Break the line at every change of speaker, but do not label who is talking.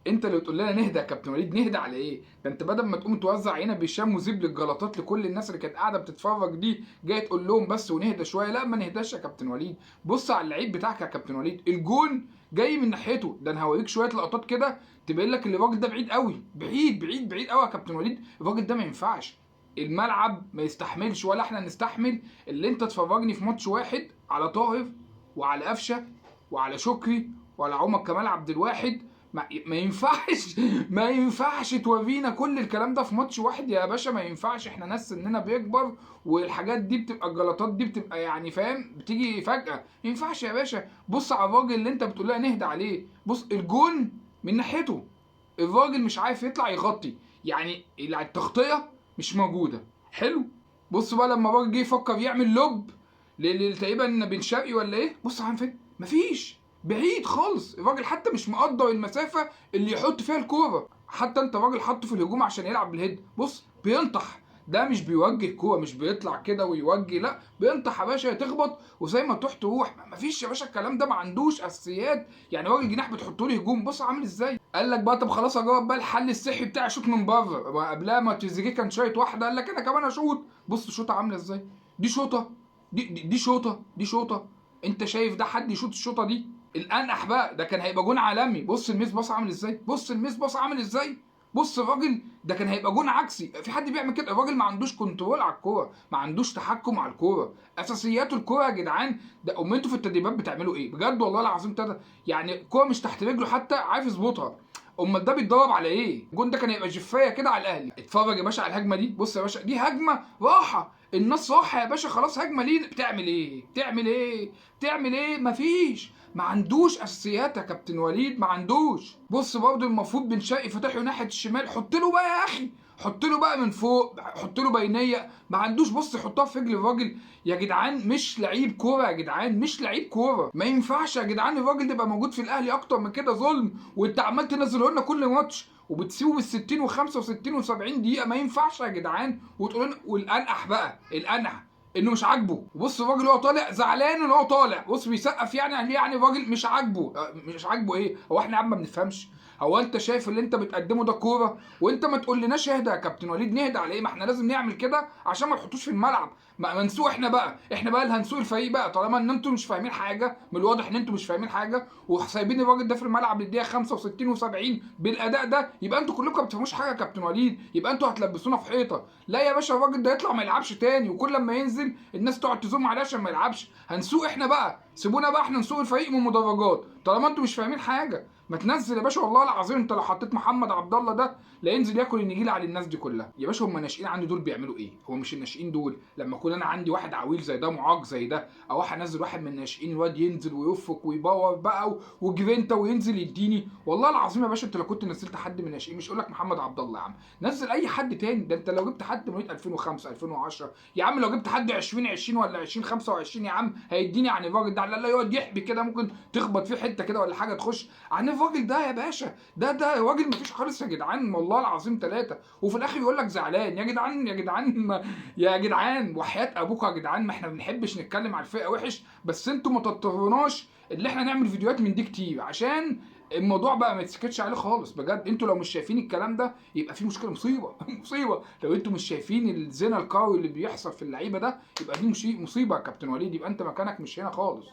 انت اللي بتقول لنا نهدى يا كابتن وليد. نهدى على ايه؟ ده انت بدل ما تقوم توزع عنب بالشام وزيب للجلطات لكل الناس اللي كانت قاعده بتتفرج دي، جاي تقول لهم بس ونهدى شويه. لا ما نهداش يا كابتن وليد. بص على اللعيب بتاعك يا كابتن وليد، الجون جاي من ناحيته. ده انا هوريك شويه لقطات كده تبين لك ان الراجل ده بعيد قوي، بعيد بعيد بعيد قوي يا كابتن وليد. الراجل ده ما ينفعش، الملعب ما يستحملش ولا احنا نستحمل اللي انت تفرجني في ماتش واحد على طاهر وعلى قفشه وعلى شكري وعلى عمر كمال عبد الواحد. ما ينفعش ما ينفعش تورينا كل الكلام ده في ماتش واحد يا باشا. ما ينفعش، احنا ناس سننا بيكبر والحاجات دي بتبقى، الجلطات دي بتبقى يعني فاهم بتيجي فجأة. ما ينفعش يا باشا. بص على الراجل اللي انت بتقول لها نهدى عليه، بص الجون من ناحيته، الراجل مش عارف يطلع يغطي، يعني التغطية مش موجودة. حلو. بص بقى لما الراجل جه يفكر يعمل لوب تقريبا بن شرقي ولا ايه، بص عن فين؟ مفيش، بعيد خالص. الراجل حتى مش مقدر المسافه اللي يحط فيها الكوره. حتى انت الراجل حطه في الهجوم عشان يلعب بالهيد، بص بينطح. ده مش بيوجه كوره، مش بيطلع كده ويوجه، لا بينطح يا باشا، تخبط وزي ما تروح تروح. مفيش يا باشا الكلام ده، ما عندوش اساسيات. يعني راجل جناح بتحطه له هجوم، بص عامل ازاي. قال لك بقى طب خلاص اجرب بقى الحل الصحي بتاعي، اشوط من بره. وقبلها ما تريزيجيه كان شايط واحده، قال لك انا كمان اشوط. بص الشوطه عامله ازاي، دي شوطه، دي شوطه، دي شوطه. انت شايف ده حد يشوط الشوطه دي؟ الانح بقى ده كان هيبقى جون عالمي. بص الميس باص عامل ازاي، بص الميس باص عامل ازاي. بص الراجل ده كان هيبقى جون عكسي. في حد بيعمل كده؟ الراجل ما عندوش كنترول على الكوره، ما عندوش تحكم على الكوره. اساسيات الكوره يا جدعان. ده انتوا في التدريبات بتعملوا ايه بجد والله العظيم؟ يعني الكوره مش تحت رجله حتى عارف يظبطها. امال ده بيتدرب على ايه؟ الجون ده كان هيبقى جفايه كده على الاهلي. اتفرج يا باشا على الهجمه دي، بص يا باشا دي هجمه راحه، الناس راحه يا باشا خلاص. هجمه ليه؟ بتعمل ايه؟ بتعمل ايه؟ بتعمل ايه؟ مفيش، ما عندوش اساسيات يا كابتن وليد، ما عندوش. بص برضه المفروض بن شرقي فاتح له ناحيه الشمال، حط له بقى يا اخي، حط له بقى من فوق، حط له بينيه. ما عندوش، بص يحطها في رجل الراجل. يا جدعان مش لعيب كوره يا جدعان، مش لعيب كوره. ما ينفعش يا جدعان الراجل ده يبقى موجود في الاهلي اكتر من كده. ظلم. وانت عمال تنزله لنا كل ماتش وبتسيبه بال 60 و65 و70 دقيقه. ما ينفعش يا جدعان. وتقول لنا والانقح بقى، الانقح انه مش عاجبه. بص الراجل هو طالع زعلان ان هو طالع، بص بيسقف يعني ليه؟ يعني الراجل مش عاجبه. مش عاجبه ايه؟ هو احنا يا عم ما بنفهمش؟ هو انت شايف اللي انت بتقدمه ده كوره؟ وانت ما تقولناش اهدى يا كابتن وليد. نهدى على ايه؟ ما احنا لازم نعمل كده عشان ما نحطوش في الملعب. ما نسوق احنا بقى، احنا بقى اللي هنسوق الفريق بقى. طالما ان انتوا مش فاهمين حاجه، من الواضح ان انتوا مش فاهمين حاجه وسايبين الراجل ده في الملعب للدقيقه 65 و70 بالاداء ده، يبقى انتوا كلكم ما بتفهموش حاجه يا كابتن وليد. يبقى انتوا هتلبسونا في حيطه. لا يا باشا الراجل ده يطلع ما يلعبش تاني، وكل لما ينزل الناس تقعد تزوم عليه عشان ما يلعبش. هنسوق احنا بقى، سيبونا بقى احنا نسوق الفريق من المدرجات طالما انتوا مش فاهمين حاجه. ما تنزل يا باشا والله العظيم. انت لو حطيت محمد عبد الله ده لا ينزل ياكل النجيله على الناس دي كلها يا باشا. هم الناشئين عندي دول بيعملوا ايه؟ هو مش الناشئين دول لما اكون انا عندي واحد عويل زي ده، معاق زي ده، اروح انزل واحد من الناشئين الواد ينزل ويفك ويبور بقى وجرينتا وينزل يديني؟ والله العظيم يا باشا انت لو كنت نزلت حد من الناشئين، مش اقول لك محمد عبد الله يا عم، نزل اي حد تاني. ده انت لو جبت حد من 2005 2010 يا عم، لو جبت حد 2020 ولا 2025 يا عم هيديني عن الراجل ده. لا يقعد يحبي كده، ممكن تخبط فيه حته كده ولا حاجه تخش عن الراجل ده يا باشا. ده راجل مفيش خالص يا جدعان والله العظيم ثلاثه. وفي الاخر يقول لك زعلان. يا جدعان يا جدعان يا جدعان وحياه ابوكم يا جدعان، ما احنا ما بنحبش نتكلم على الفرقه وحش، بس انتوا ما تضطروناش اللي احنا نعمل فيديوهات من دي كتير عشان الموضوع بقى ما يتسكتش عليه خالص. بجد انتوا لو مش شايفين الكلام ده يبقى في مشكله، مصيبه مصيبه. لو انتوا مش شايفين الزنا القوي اللي بيحصل في اللعيبه ده يبقى دي مصيبه يا كابتن وليد. يبقى انت مكانك مش هنا خالص.